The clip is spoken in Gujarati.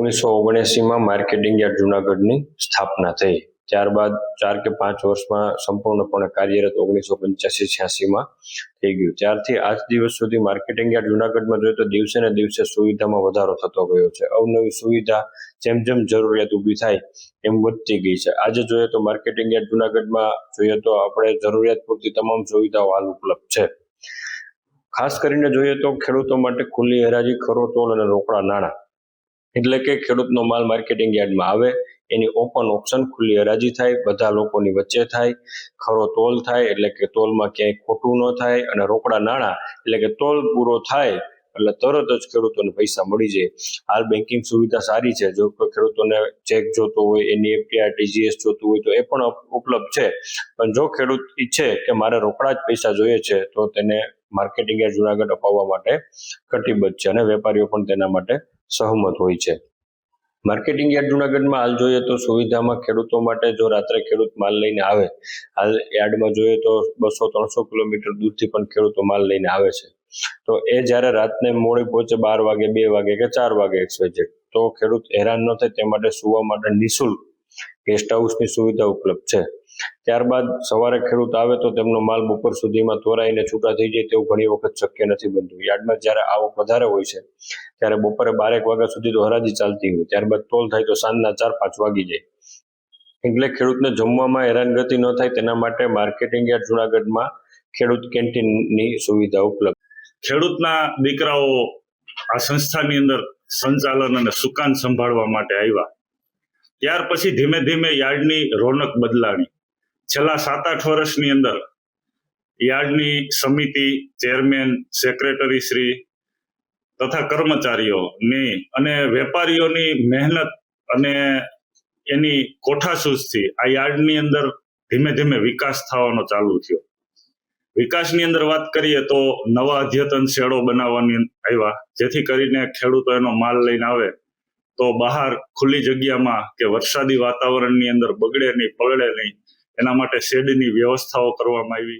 1979માં માર્કેટિંગ યાર્ડ જુનાગઢની સ્થાપના થઈ. ત્યારબાદ 4 કે 5 વર્ષમાં સંપૂર્ણપણે કાર્યરત 1985-86માં થઈ ગયું. ત્યારથી આજ દિવસ સુધી માર્કેટિંગ યાર્ડ જુનાગઢમાં જોઈએ તો દિવસે ને દિવસે સુવિધામાં વધારો થતો ગયો છે. અવનવી સુવિધા જેમ જેમ જરૂરિયાત ઊભી થાય એમ વધતી ગઈ છે. આજે જોઈએ તો માર્કેટિંગ યાર્ડ જુનાગઢમાં જોઈએ તો આપણે જરૂરિયાત પૂરતી તમામ સુવિધાઓ હાલ ઉપલબ્ધ છે. ખાસ કરીને જોઈએ તો ખેડૂતો માટે ખુલ્લી હરાજી, ખરો તોલ અને રોકડા નાણાં, એટલે કે ખેડૂતનો માલ માર્કેટિંગ યાર્ડમાં આવે, એની ઓપન ઓપ્શન ખુલ્લી હરાજી થાય, બધા લોકોની વચ્ચે થાય, ખરો તોલ થાય એટલે કે તોલમાં ક્યાંય ખોટું ન થાય, અને રોકડા નાણાં એટલે કે તોલ પૂરો થાય એટલે તરત જ ખેડૂતોને પૈસા મળી જાય. હાલ બેન્કિંગ સુવિધા સારી છે. જો કોઈ ખેડૂતોને ચેક જોતો હોય, એનઈએફટી, આરટીજીએસ જોતું હોય તો એ પણ ઉપલબ્ધ છે. પણ જો ખેડૂત ઈચ્છે કે મારે રોકડા જ પૈસા જોઈએ છે તો તેને માર્કેટિંગ યાર્ડ જુનાગઢ અપાવવા માટે કટિબદ્ધ છે અને વેપારીઓ પણ તેના માટે સહમત હોય છે. માર્કેટિંગ યાર્ડ જુનાગઢમાં હાલ જોઈએ તો સુવિધામાં ખેડૂતો માટે જો રાત્રે ખેડૂત માલ લઈને આવે, હાલ યાર્ડમાં જોઈએ તો 200-300 કિલોમીટર દૂરથી પણ ખેડૂતો માલ લઈને આવે છે. તો એ જ્યારે રાતને મોડી પહોંચે 12 વાગે, 2 વાગે કે 4 વાગે XYZ, તો ખેડૂત હેરાન ન થાય તે માટે સુવા માટે નિઃશુલ્ક ગેસ્ટ હાઉસની સુવિધા ઉપલબ્ધ છે. ત્યારબાદ સવારે ખેડૂત આવે તો તેમનો માલ બપોર સુધીમાં તોરાઈને છૂટા થઈ જાય તેવું ઘણી વખત શક્ય નથી બનતું. યાર્ડમાં જ્યારે આવક વધારે હોય છે ત્યારે બપોરે 12-1 વાગ્યા સુધી તો હરાજી ચાલતી હોય, ત્યારબાદ તોલ થાય તો સાંજના 4-5 વાગી જાય. એટલે ખેડૂતને જમવામાં હેરાનગતિ ન થાય તેના માટે માર્કેટિંગ યાર્ડ જુનાગઢમાં ખેડૂત કેન્ટીનની સુવિધા ઉપલબ્ધ. ખેડૂતના દીકરાઓ આ સંસ્થાની અંદર સંચાલન અને સુકાન સંભાળવા માટે આવ્યા. ત્યાર પછી ધીમે ધીમે યાર્ડની રોનક બદલાણી. છેલ્લા 7-8 વર્ષની અંદર યાર્ડની સમિતિ, ચેરમેન, સેક્રેટરી શ્રી તથા કર્મચારીઓની અને વેપારીઓની મહેનત અને એની કોઠાસૂઝથી આ યાર્ડની અંદર ધીમે ધીમે વિકાસ થવાનો ચાલુ થયો. વિકાસની અંદર વાત કરીએ તો નવા અદ્યતન શેડો બનાવવાની આવ્યા, જેથી કરીને ખેડૂતો એનો માલ લઈને આવે તો બહાર ખુલ્લી જગ્યામાં કે વરસાદી વાતાવરણની અંદર બગડે નહીં, પલળે નહીં, એના માટે શેડની વ્યવસ્થાઓ કરવામાં આવી.